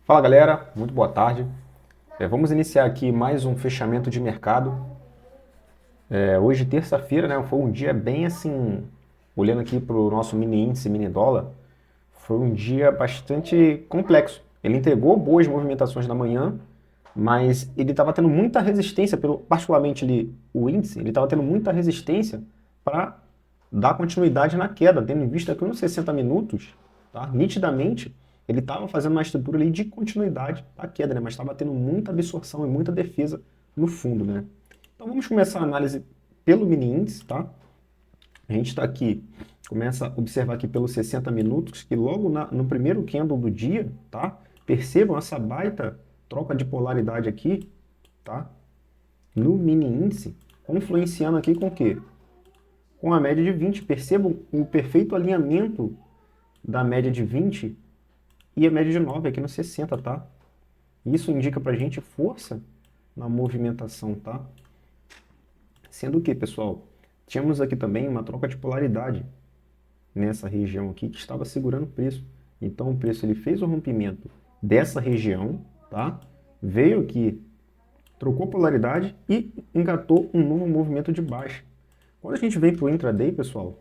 Fala galera, muito boa tarde. Vamos iniciar aqui mais um fechamento de mercado. Hoje, terça-feira, né, foi um dia bem assim, olhando aqui para o nosso mini índice, mini dólar, foi um dia bastante complexo. Ele entregou boas movimentações na manhã, mas ele estava tendo muita resistência, particularmente ali, o índice, ele estava tendo muita resistência para dar continuidade na queda, tendo em vista que nos 60 minutos, tá, nitidamente, ele estava fazendo uma estrutura ali de continuidade da queda, né, mas estava tendo muita absorção e muita defesa no fundo, né. Então vamos começar a análise pelo mini índice, tá? A gente está aqui, começa a observar aqui pelos 60 minutos, que logo no primeiro candle do dia, tá? Percebam essa baita troca de polaridade aqui, tá? No mini índice, influenciando aqui com o quê? Com a média de 20. Percebam o perfeito alinhamento da média de 20 e a média de 9 aqui no 60, tá? Isso indica pra gente força na movimentação, tá? Sendo que, pessoal, tínhamos aqui também uma troca de polaridade nessa região aqui que estava segurando o preço. Então o preço ele fez o rompimento dessa região, tá? Veio aqui, trocou polaridade e engatou um novo movimento de baixa. Quando a gente vem para o intraday, pessoal,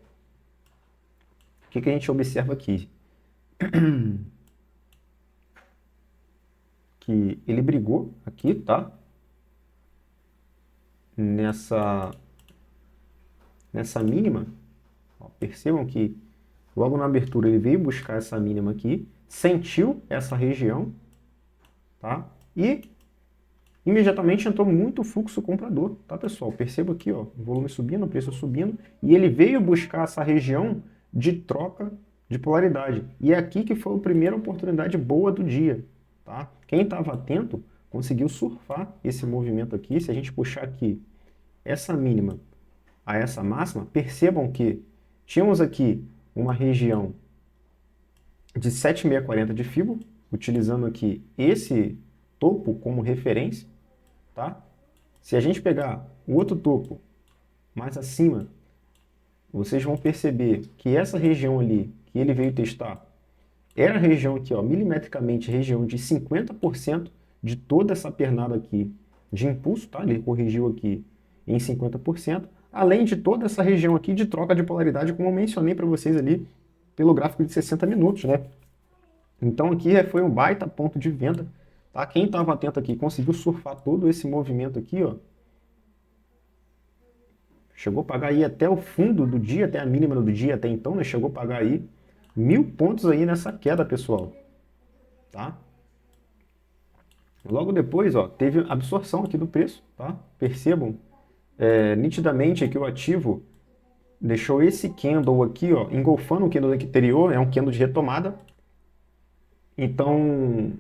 o que a gente observa aqui? Que ele brigou aqui, tá? Nessa mínima. Ó, percebam que logo na abertura ele veio buscar essa mínima aqui, sentiu essa região, tá? E imediatamente entrou muito fluxo comprador, tá, pessoal? Perceba aqui, ó, o volume subindo, o preço subindo, e ele veio buscar essa região de troca de polaridade. E é aqui que foi a primeira oportunidade boa do dia, tá? Quem estava atento conseguiu surfar esse movimento aqui. Se a gente puxar aqui essa mínima a essa máxima, percebam que tínhamos aqui uma região de 7.640 de Fibo, utilizando aqui esse topo como referência, tá? Se a gente pegar o outro topo mais acima, vocês vão perceber que essa região ali que ele veio testar era a região aqui, ó, milimetricamente, região de 50% de toda essa pernada aqui de impulso, tá? Ele corrigiu aqui em 50%, além de toda essa região aqui de troca de polaridade, como eu mencionei para vocês ali pelo gráfico de 60 minutos, né? Então aqui foi um baita ponto de venda, tá? Quem estava atento aqui conseguiu surfar todo esse movimento aqui, ó. Chegou a pagar aí até o fundo do dia, até a mínima do dia até então, né? Chegou a pagar aí 1.000 pontos aí nessa queda, pessoal, tá? Logo depois, ó, teve absorção aqui do preço, tá? Percebam nitidamente que o ativo deixou esse candle aqui, ó, engolfando o candle anterior, é um candle de retomada. Então,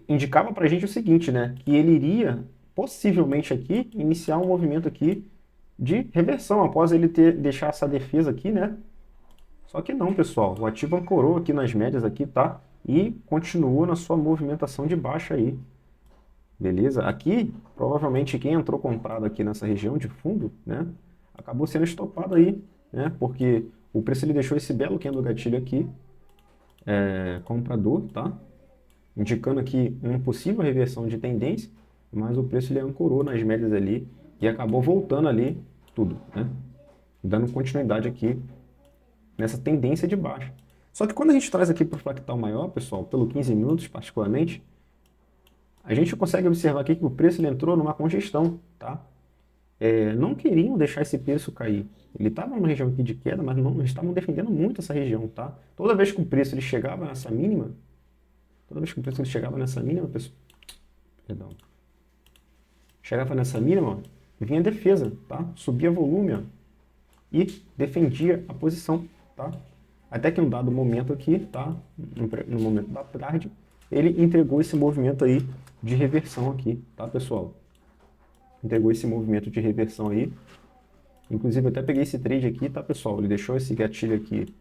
indicava pra gente o seguinte, né, que ele iria possivelmente aqui iniciar um movimento aqui de reversão após ele deixar essa defesa aqui, né? Só que não, pessoal, o ativo ancorou aqui nas médias aqui, tá? E continuou na sua movimentação de baixa aí. Beleza? Aqui, provavelmente quem entrou comprado aqui nessa região de fundo, né, acabou sendo estopado aí, né? Porque o preço ele deixou esse belo candle gatilho aqui, comprador, tá? Indicando aqui uma possível reversão de tendência, mas o preço ele ancorou nas médias ali e acabou voltando ali tudo, né? Dando continuidade aqui nessa tendência de baixa. Só que quando a gente traz aqui para o fractal maior, pessoal, pelo 15 minutos particularmente, a gente consegue observar aqui que o preço ele entrou numa congestão, tá? Não queriam deixar esse preço cair. Ele estava numa região aqui de queda, mas não estavam defendendo muito essa região, tá? Toda vez que o preço ele chegava nessa mínima, pessoal, perdão, chegava nessa mínima, ó, vinha defesa, tá? Subia volume, ó, e defendia a posição, tá? Até que em um dado momento aqui, tá? No momento da tarde, ele entregou esse movimento aí de reversão aqui, tá, pessoal? Entregou esse movimento de reversão aí. Inclusive, eu até peguei esse trade aqui, tá, pessoal? Ele deixou esse gatilho aqui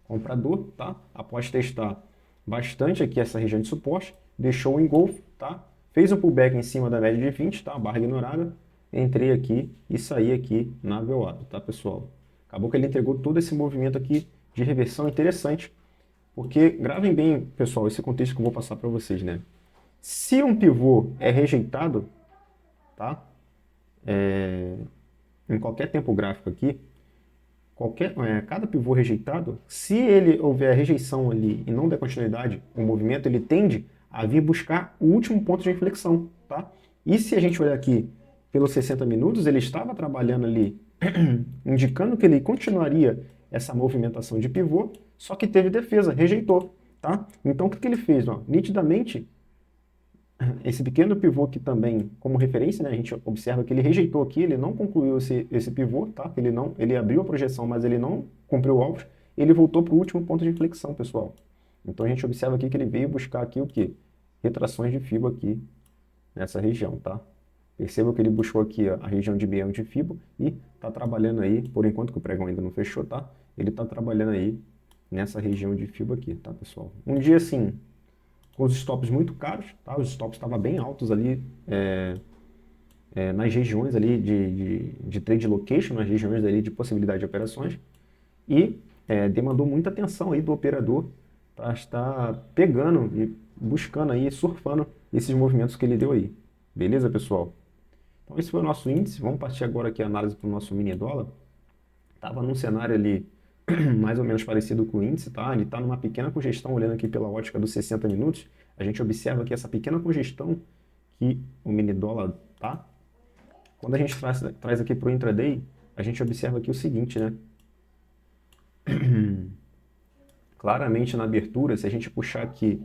comprador, tá? Após testar bastante aqui essa região de suporte, deixou o engolfo, tá? Fez um pullback em cima da média de 20, tá? Barra ignorada. Entrei aqui e saí aqui na VWAP, tá, pessoal? Acabou que ele entregou todo esse movimento aqui de reversão interessante. Porque gravem bem, pessoal, esse contexto que eu vou passar para vocês, né? Se um pivô é rejeitado, tá? Em qualquer tempo gráfico aqui, cada pivô rejeitado, se ele houver rejeição ali e não der continuidade, o movimento ele tende a vir buscar o último ponto de inflexão, tá? E se a gente olhar aqui pelos 60 minutos, ele estava trabalhando ali, indicando que ele continuaria essa movimentação de pivô, só que teve defesa, rejeitou, tá? Então o que ele fez? Ó? Nitidamente, esse pequeno pivô aqui também, como referência, né, a gente observa que ele rejeitou aqui, ele não concluiu esse pivô, tá? Ele abriu a projeção, mas ele não cumpriu o alvo, ele voltou para o último ponto de inflexão, pessoal. Então a gente observa aqui que ele veio buscar aqui o quê? Retrações de Fibo aqui nessa região, tá? Perceba que ele buscou aqui a região de meião de Fibo e está trabalhando aí, por enquanto que o pregão ainda não fechou, tá? Ele está trabalhando aí nessa região de Fibo aqui, tá, pessoal? Um dia assim, com os stops muito caros, tá? Os stops estavam bem altos ali nas regiões ali de trade location, nas regiões ali de possibilidade de operações, e demandou muita atenção aí do operador para estar pegando e buscando aí, surfando esses movimentos que ele deu aí. Beleza, pessoal? Então esse foi o nosso índice. Vamos partir agora aqui a análise para o nosso mini dólar. Estava num cenário ali mais ou menos parecido com o índice, tá? Ele está numa pequena congestão, olhando aqui pela ótica dos 60 minutos. A gente observa aqui essa pequena congestão que o mini dólar tá. Quando a gente traz aqui para o intraday, a gente observa aqui o seguinte, né? Claramente na abertura, se a gente puxar aqui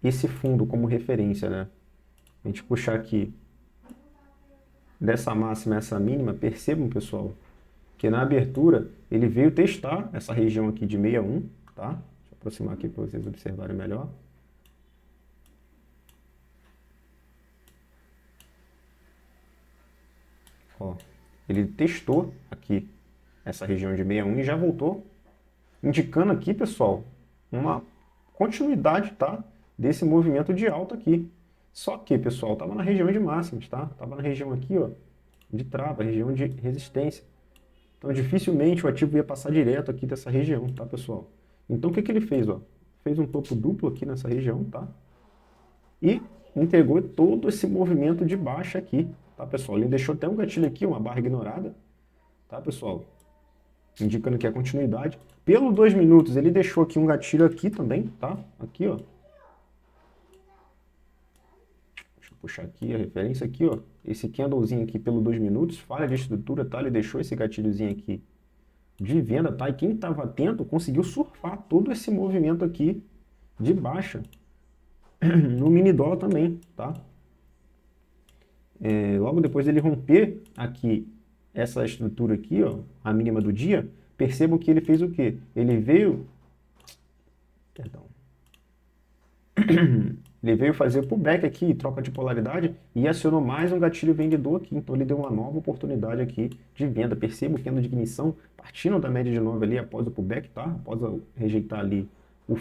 esse fundo como referência, né? A gente puxar aqui dessa máxima a essa mínima, percebam, pessoal, que na abertura ele veio testar essa região aqui de 61, tá? Deixa eu aproximar aqui para vocês observarem melhor. Ó, ele testou aqui essa região de 61 e já voltou, indicando aqui, pessoal, uma continuidade, tá? Desse movimento de alta aqui. Só que, pessoal, estava na região de máximas, tá? Estava na região aqui, ó, de trava, região de resistência. Então, dificilmente o ativo ia passar direto aqui dessa região, tá, pessoal? Então, o que ele fez, ó? Fez um topo duplo aqui nessa região, tá? E entregou todo esse movimento de baixa aqui, tá, pessoal? Ele deixou até um gatilho aqui, uma barra ignorada, tá, pessoal? Indicando que é continuidade. Pelo 2 minutos, ele deixou aqui um gatilho aqui também, tá? Aqui, ó. Deixa eu puxar aqui a referência aqui, ó. Esse candlezinho aqui pelo 2 minutos, falha de estrutura, tá? Ele deixou esse gatilhozinho aqui de venda, tá? E quem estava atento conseguiu surfar todo esse movimento aqui de baixa no mini dólar também, tá? Logo depois dele romper aqui essa estrutura aqui, ó, a mínima do dia, percebam que ele fez o quê? Ele veio... Perdão. Ele veio fazer o pullback aqui, troca de polaridade, e acionou mais um gatilho vendedor aqui. Então ele deu uma nova oportunidade aqui de venda. Perceba o candle de ignição partindo da média de 9 ali após o pullback, tá? Após rejeitar ali o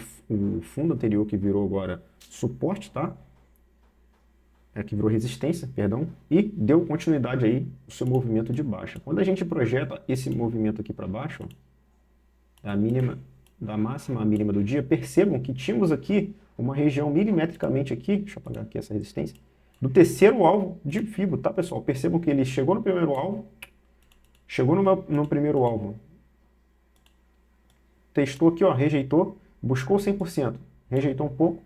fundo anterior que virou agora suporte, tá? Que virou resistência, perdão, e deu continuidade aí o seu movimento de baixa. Quando a gente projeta esse movimento aqui para baixo, ó, da máxima à mínima do dia, percebam que tínhamos aqui uma região milimetricamente aqui, deixa eu apagar aqui essa resistência, do terceiro alvo de Fibo, tá, pessoal? Percebam que ele chegou no primeiro alvo, no primeiro alvo, testou aqui, ó, rejeitou, buscou 100%, rejeitou um pouco,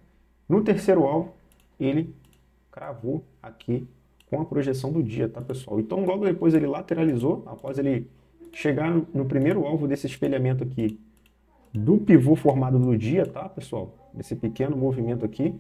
no terceiro alvo, ele cravou aqui com a projeção do dia, tá, pessoal? Então, logo depois ele lateralizou, após ele chegar no primeiro alvo desse espelhamento aqui do pivô formado do dia, tá, pessoal? Esse pequeno movimento aqui,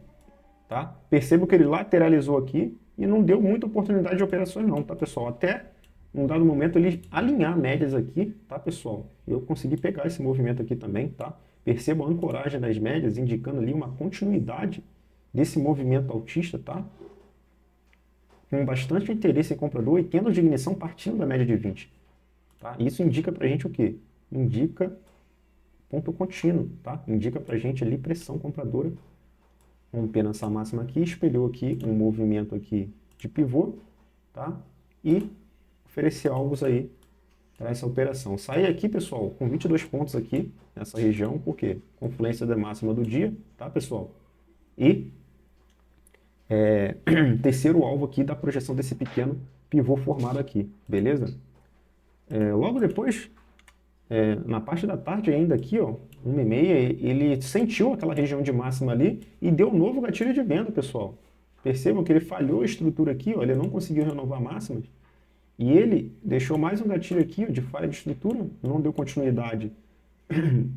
tá? Percebo que ele lateralizou aqui e não deu muita oportunidade de operações não, tá, pessoal? Até num dado momento ele alinhar médias aqui, tá, pessoal? Eu consegui pegar esse movimento aqui também, tá? Percebo a ancoragem das médias, indicando ali uma continuidade desse movimento altista, tá? Com bastante interesse em comprador e tendo de ignição partindo da média de 20. Tá? Isso indica pra gente o quê? Indica ponto contínuo, tá? Indica pra gente ali pressão compradora. Rompendo essa máxima aqui, espelhou aqui um movimento aqui de pivô, tá? E oferecer alvos aí para essa operação. Saí aqui, pessoal, com 22 pontos aqui nessa região, por quê? Confluência da máxima do dia, tá, pessoal? E terceiro alvo aqui da projeção desse pequeno pivô formado aqui, beleza? Logo depois, na parte da tarde ainda aqui, ó, 1h30, ele sentiu aquela região de máxima ali e deu um novo gatilho de venda, pessoal. Percebam que ele falhou a estrutura aqui, ó, ele não conseguiu renovar máximas. E ele deixou mais um gatilho aqui, ó, de falha de estrutura, não deu continuidade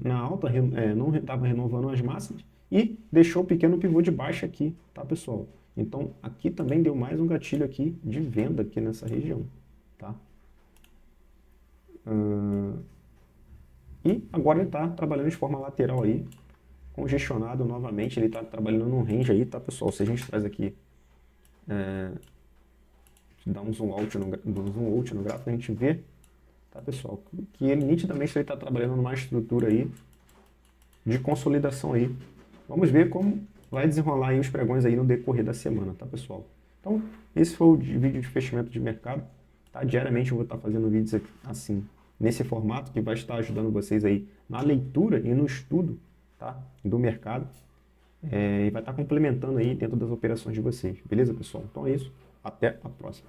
na alta, não estava renovando as máximas e deixou o pequeno pivô de baixa aqui, tá, pessoal? Então, aqui também deu mais um gatilho aqui de venda aqui nessa região, tá? E agora ele está trabalhando de forma lateral aí, congestionado novamente, ele está trabalhando num range aí, tá, pessoal? Se a gente traz aqui, dá um zoom out no gráfico, a gente vê, tá, pessoal, que ele nitidamente está trabalhando numa estrutura aí de consolidação aí. Vamos ver como vai desenrolar aí os pregões aí no decorrer da semana, tá, pessoal? Então, esse foi o vídeo de fechamento de mercado, tá? Diariamente eu vou estar fazendo vídeos assim, nesse formato, que vai estar ajudando vocês aí na leitura e no estudo, tá, do mercado. E vai estar complementando aí dentro das operações de vocês, beleza, pessoal? Então é isso, até a próxima.